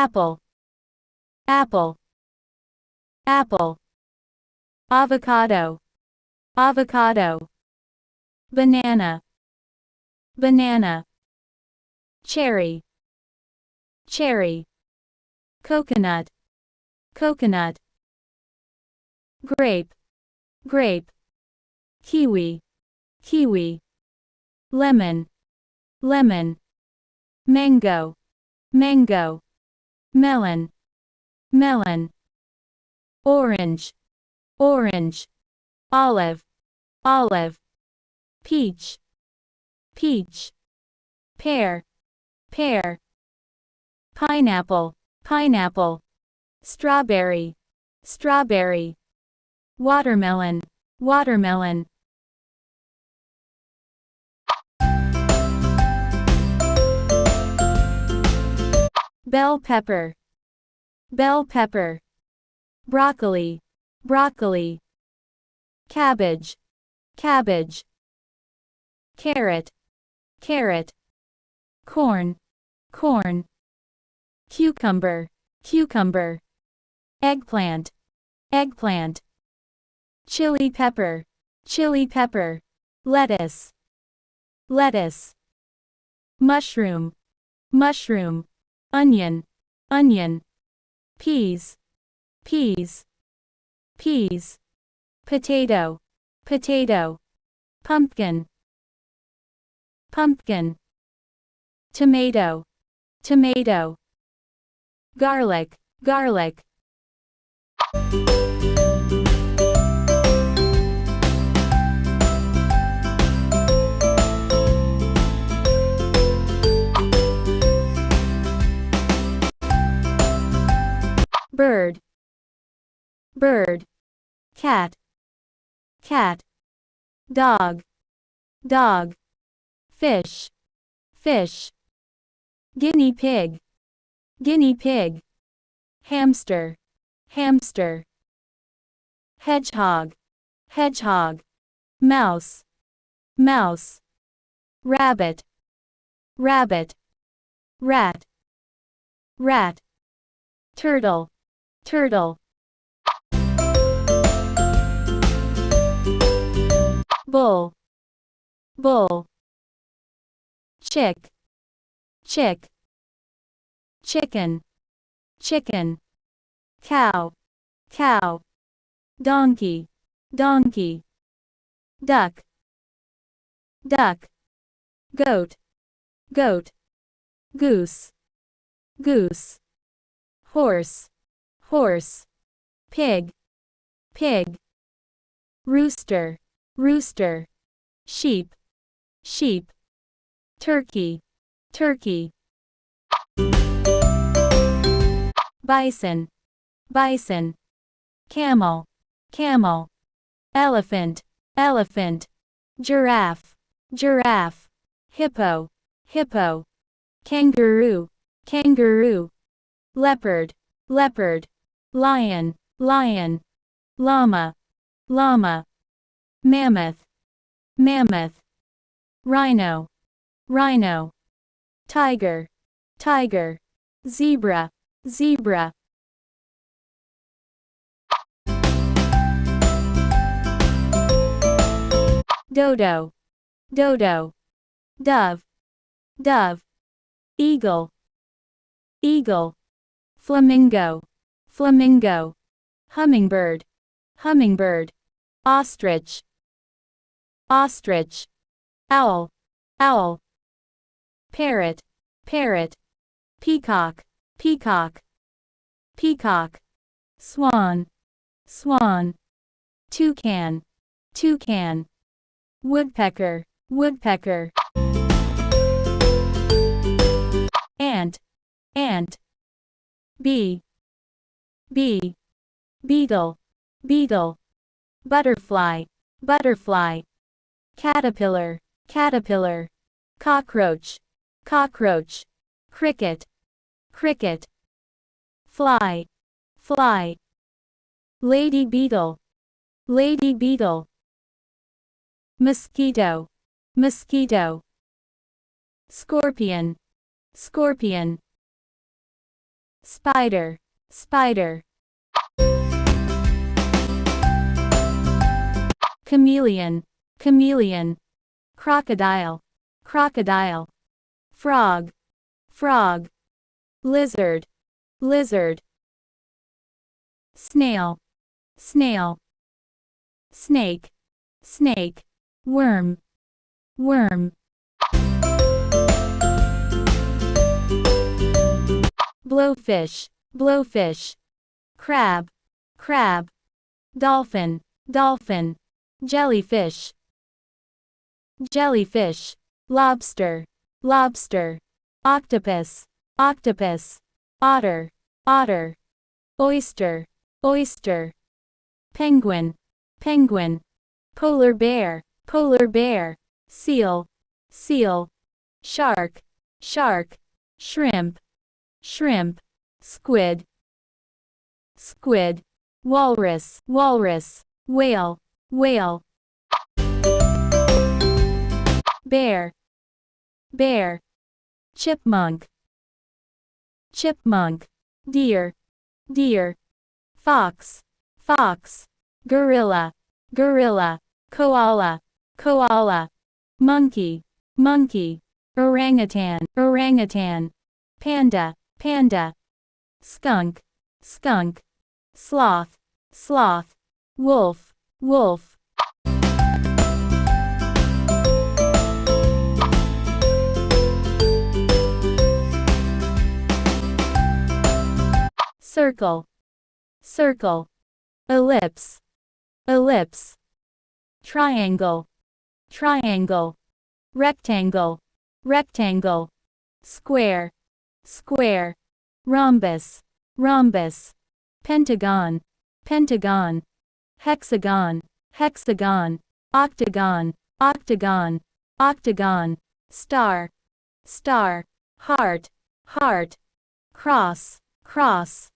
apple, apple, apple, avocado, avocado, banana, banana, cherry, cherry, coconut, coconut, grape, grape, kiwi, kiwi, lemon, lemon, mango, mango, melon, melon, orange, orange, olive, olive, peach, peach, pear, pear, pineapple, pineapple, strawberry, strawberry, watermelon, watermelon. Bell pepper, bell pepper, broccoli, broccoli, cabbage, cabbage, carrot, carrot, corn, corn, cucumber, cucumber, eggplant, eggplant, chili pepper, chili pepper, lettuce, lettuce, mushroom, mushroom, onion, onion, peas, peas, peas, potato, potato, pumpkin, pumpkin, tomato, tomato, garlic, garlic. Bird, bird, cat, cat, dog, dog, fish, fish, guinea pig, guinea pig, hamster, hamster, hedgehog, hedgehog, mouse, mouse, rabbit, rabbit, rat, rat, turtle, turtle, bull, bull, chick, chick, chicken, chicken, cow, cow, donkey, donkey, duck, duck, goat, goat, goose, goose, horse, horse, pig, pig, rooster, rooster, sheep, sheep, turkey, turkey, bison, bison, camel, camel, elephant, elephant, giraffe, giraffe, hippo, hippo, kangaroo, kangaroo, leopard, leopard, lion, lion, llama, llama, mammoth, mammoth, rhino, rhino, tiger, tiger, zebra, zebra. Dodo, dodo, dove, dove, eagle, eagle, flamingo, flamingo, hummingbird, hummingbird, ostrich, ostrich, owl, owl, parrot, parrot, peacock, peacock, peacock, swan, swan, toucan, toucan, woodpecker, woodpecker, ant, ant, bee, bee, beetle, beetle, butterfly, butterfly, caterpillar, caterpillar, cockroach, cockroach, cricket, cricket, fly, fly, lady beetle, lady beetle, mosquito, mosquito, scorpion, scorpion, spider, spider. Chameleon, chameleon. Crocodile, crocodile. Frog, frog. Lizard, lizard. Snail, snail. Snake, snake. Worm, worm. Blowfish, blowfish. Crab, crab. Dolphin, dolphin. Jellyfish, jellyfish. Lobster, lobster. Octopus, octopus. Otter, otter. Oyster, oyster. Penguin, penguin. Polar bear, polar bear. Seal, seal. Shark, shark. Shrimp, shrimp. Squid, squid. Walrus, walrus. Whale, whale. Bear, bear. Chipmunk, chipmunk. Deer, deer. Fox, fox. Gorilla, gorilla. Koala, koala. Monkey, monkey. Orangutan, orangutan. Panda, panda. Skunk, skunk. Sloth, sloth. Wolf, wolf. Circle, circle. Ellipse, ellipse. Triangle, triangle. Rectangle, rectangle. Square, square. Rhombus, rhombus. Pentagon, pentagon. Hexagon, hexagon. Octagon, octagon. Octagon. Star, star. Heart, heart. Cross, cross.